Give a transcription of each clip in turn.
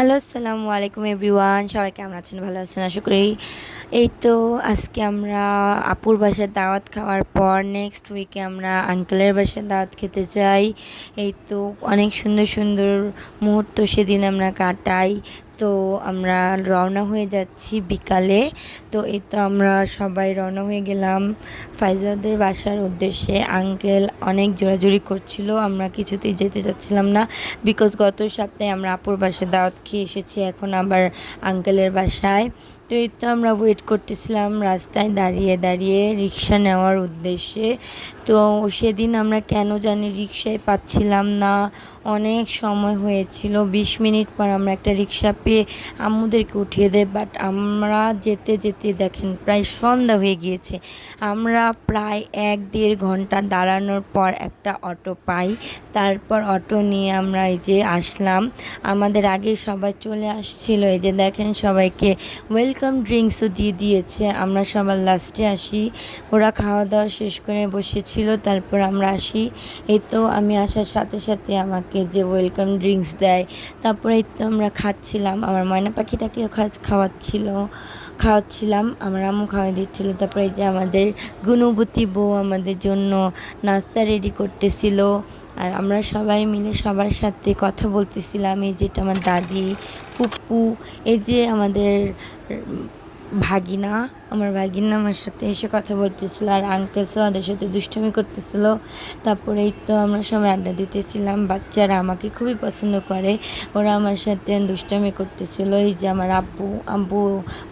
Hello, আসসালামু আলাইকুম everyone. সবাই কেমন আছেন? ভালো আছেন আশা করি। এই তো আজকে আমরা আপুর বাসায় দাওয়াত খাওয়ার পর নেক্সট উইকে আমরা আঙ্কেলের বাসায় দাওয়াত খেতে যাই। এই তো অনেক সুন্দর সুন্দর মুহূর্ত সেদিন আমরা কাটাই। তো আমরা রওনা হয়ে যাচ্ছি বিকালে। তো এই তো আমরা সবাই রওনা হয়ে গেলাম ফাইজাদের বাসার উদ্দেশ্যে। আঙ্কেল অনেক জোরাজুরি করছিল, আমরা কিছুতেই যেতে চাচ্ছিলাম না, বিকজ গত সপ্তাহে আমরা আপুর বাসায় দাওয়াত খেয়ে এসেছি, এখন আবার আঙ্কেলের বাসায়। তো এই তো আমরা ওয়েট করতেছিলাম রাস্তায় দাঁড়িয়ে দাঁড়িয়ে রিক্সা নেওয়ার উদ্দেশ্যে। তো সেদিন আমরা কেন জানি রিক্সায় পাচ্ছিলাম না, অনেক সময় হয়েছিল। 20 মিনিট পর আমরা একটা রিক্সা পেয়ে আম্মুদেরকে উঠিয়ে দেয়, বাট আমরা যেতে যেতে দেখেন প্রায় সন্ধ্যা হয়ে গিয়েছে। আমরা প্রায় 1-1.5 ঘন্টা দাঁড়ানোর পর একটা অটো পাই। তারপর অটো নিয়ে আমরা এই যে আসলাম। আমাদের আগে সবাই চলে আসছিল, এই যে দেখেন সবাইকে ওয়েলকাম ড্রিঙ্কসও দিয়ে দিয়েছে। আমরা সবার লাস্টে আসি, ওরা খাওয়া দাওয়া শেষ করে বসেছিল, তারপর আমরা আসি। এই তো আমি আসার সাথে সাথে আমাকে যে ওয়েলকাম ড্রিঙ্কস দেয়, তারপরে এই তো আমরা খাচ্ছিলাম। আমার ময়না পাখিটাকেও খাওয়াচ্ছিলাম, আমার আম্মু খাওয়াই দিচ্ছিল। তারপরে এই যে আমাদের গুণবতী বউ আমাদের জন্য নাস্তা রেডি করতেছিল, আর আমরা সবাই মিলে সবার সাথে কথা বলতেছিলাম। এই যেটা আমার দাদি, ফুপ্পু, এই যে আমাদের ভাগিনা, আমার ভাগিনা আমার সাথে এসে কথা বলতেছিল, আর আঙ্কেলসও ওদের সাথে দুষ্টুমি করতেছিল। তারপরে এই তো আমরা সবাই আড্ডা দিতেছিলাম। বাচ্চারা আমাকে খুবই পছন্দ করে, ওরা আমার সাথে দুষ্টুমি করতেছিল। এই যে আমার আব্বু আব্বু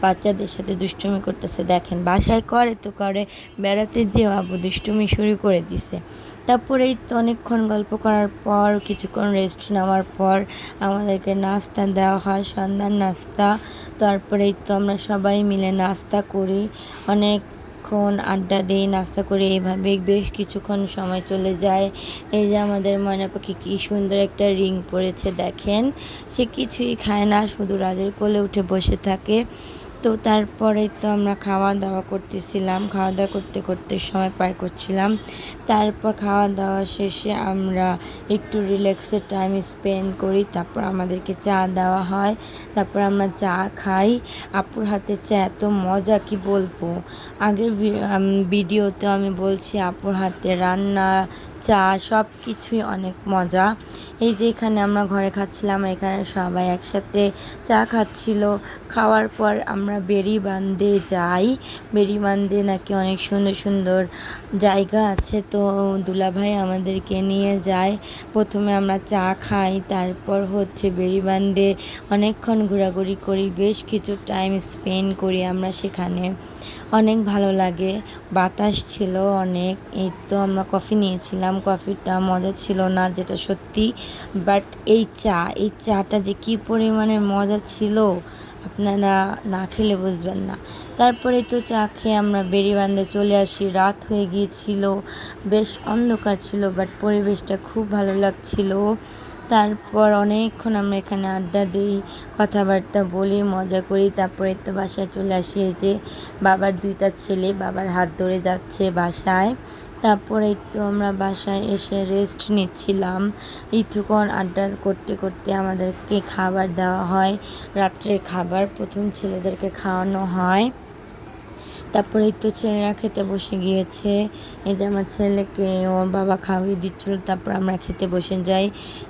বাচ্চাদের সাথে দুষ্টুমি করতেছে, দেখেন বাসায় করে তো করে, বেড়াতে যেও আব্বু দুষ্টুমি শুরু করে দিছে। তারপরে এই তো অনেকক্ষণ গল্প করার পর কিছুক্ষণ রেস্ট নেওয়ার পর আমাদেরকে নাস্তা দেওয়া হয়, সন্ধ্যার নাস্তা। তারপরে এই তো আমরা সবাই মিলে নাস্তা করি, অনেকক্ষণ আড্ডা দিই, নাস্তা করে এইভাবে বেশ কিছুক্ষণ সময় চলে যায়। এই যে আমাদের ময়না পাখি কী সুন্দর একটা রিং পরেছে, দেখেন সে কিছুই খায় না, শুধু রাজের কোলে উঠে বসে থাকে। তো তারপরে তো আমরা খাওয়া দাওয়া করতেছিলাম, খাওয়া দাওয়া করতে করতে সময় পার করছিলাম। তারপর খাওয়া দাওয়া শেষে আমরা একটু রিল্যাক্সের টাইম স্পেন্ড করি, তারপর আমাদেরকে চা দেওয়া হয়, তারপর আমরা চা খাই। আপুর হাতের চা এত মজা কি বলবো। আগের ভিডিওতে আমি বলছি আপুর হাতে রান্না, চা সব কিছুই অনেক মজা। এই যে এখানে আমরা ঘরে খাচ্ছিলাম, এখানে সবাই একসাথে চা খাচ্ছিল। খাওয়ার পর আমরা বেড়িবাঁধে যাই। বেড়িবাঁধে নাকি অনেক সুন্দর সুন্দর জায়গা আছে, তো দুলাভাই আমাদেরকে নিয়ে যায়। প্রথমে আমরা চা খাই, তারপর হচ্ছে বেড়িবাঁধে অনেকক্ষণ ঘোরাঘুরি করি, বেশ কিছু টাইম স্পেন্ড করি আমরা সেখানে, অনেক ভালো লাগে। বাতাস ছিল অনেক। এই তো আমরা কফি নিয়েছিলাম, কফিটা মজা ছিল না যেটা সত্যি, বাট এই চাটা যে কী পরিমাণে মজা ছিল আপনারা না খেলে বুঝবেন না। তারপরে তো চা খেয়ে আমরা বেড়িবাঁধে চলে আসি, রাত হয়ে গিয়েছিল, বেশ অন্ধকার ছিল, বাট পরিবেশটা খুব ভালো লাগছিল। তারপর অনেকক্ষণ আমরা এখানে আড্ডা দিই, কথাবার্তা বলি, মজা করি। তারপরে তো বাসায় চলে আসি। এই যে বাবার 2টা ছেলে বাবার হাত ধরে যাচ্ছে বাসায়। তারপরে তো আমরা বাসায় এসে রেস্ট নিচ্ছিলাম। কিছুক্ষণ আড্ডা করতে করতে আমাদেরকে খাবার দেওয়া হয়, রাত্রের খাবার প্রথম ছেলেদেরকে খাওয়ানো হয়। তারপরে তো ছেলেরা খেতে বসে গিয়েছে। এই যে আমার ছেলেকে ওর বাবা খাওয়িয়ে দিচ্ছিল, তারপর আমরা খেতে বসে যাই।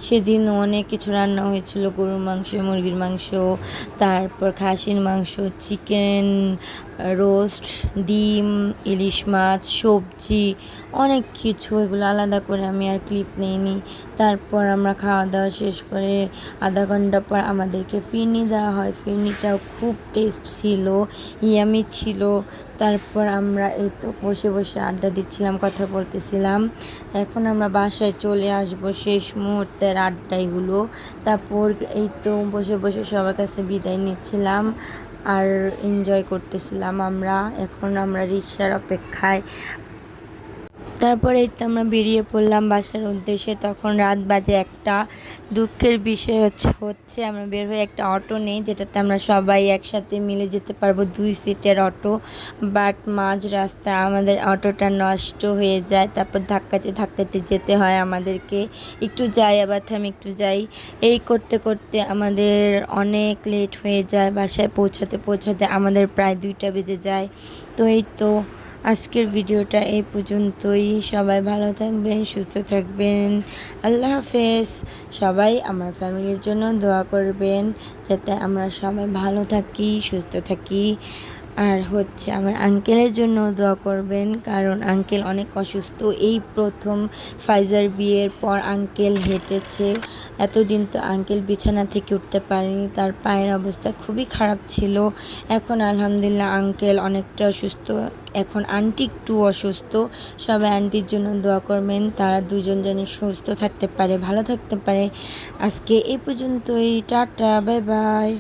সেদিন অনেক কিছু রান্না হয়েছিল, গরুর মাংস, মুরগির মাংস, তারপর খাসির মাংস, চিকেন রোস্ট, ডিম, ইলিশ মাছ, সবজি, অনেক কিছু। এগুলো আলাদা করে আমি আর ক্লিপ নিইনি। তারপর আমরা খাওয়া দাওয়া শেষ করে আধা ঘন্টা পর আমাদেরকে ফিরনি দেওয়া হয়। ফিরনিটাও খুব টেস্ট ছিল, ইয়ামি ছিল। তারপর আমরা এই তো বসে বসে আড্ডা দিচ্ছিলাম, কথা বলতেছিলাম। এখন আমরা বাসায় চলে আসব, শেষ মুহূর্তের আড্ডাইগুলো। তারপর এই তো বসে বসে সবার কাছে বিদায় নিচ্ছিলাম আর এনজয় করতেছিলাম আমরা। এখন আমরা রিক্সার অপেক্ষায় তারপরে এই তো আমরা বেরিয়ে পড়লাম বাসার উদ্দেশ্যে। তখন রাত বাজে 1টা। দুঃখের বিষয় হচ্ছে আমরা বের হয়ে একটা অটো নেই, যেটাতে আমরা সবাই একসাথে মিলে যেতে পারবো, 2 সিটের অটো। বাট মাঝ রাস্তায় আমাদের অটোটা নষ্ট হয়ে যায়। তারপর ধাক্কাতে ধাক্কাতে যেতে হয় আমাদেরকে। একটু যাই আবার থামি, একটু যাই, এই করতে করতে আমাদের অনেক লেট হয়ে যায়। বাসায় পৌঁছাতে পৌঁছাতে আমাদের প্রায় 2টা বেজে যায়। তো এই তো আজকের ভিডিওটা এই পর্যন্তই। সবাই ভালো থাকবেন, সুস্থ থাকবেন। আল্লাহ হাফেজ। সবাই আমার ফ্যামিলির জন্য দোয়া করবেন, যাতে আমরা সবাই ভালো থাকি, সুস্থ থাকি। আর আমার আঙ্কেলের জন্য দোয়া করবেন, কারণ আঙ্কেল অনেক অসুস্থ। এই প্রথম ফাইজার বিয়ের পর আঙ্কেল হেঁটেছে। এতদিন তো আঙ্কেল বিছানা থেকে উঠতে পারেনি, তার পায়ের অবস্থা খুবই খারাপ ছিল। এখন আলহামদুলিল্লাহ আঙ্কেল অনেকটা সুস্থ। এখন আন্টি একটু অসুস্থ। সবাই আন্টির জন্য দোয়া করবেন, তারা দুজন যেন সুস্থ থাকতে পারে, ভালো থাকতে পারে। আজকে এই পর্যন্তই। Tata, bye bye.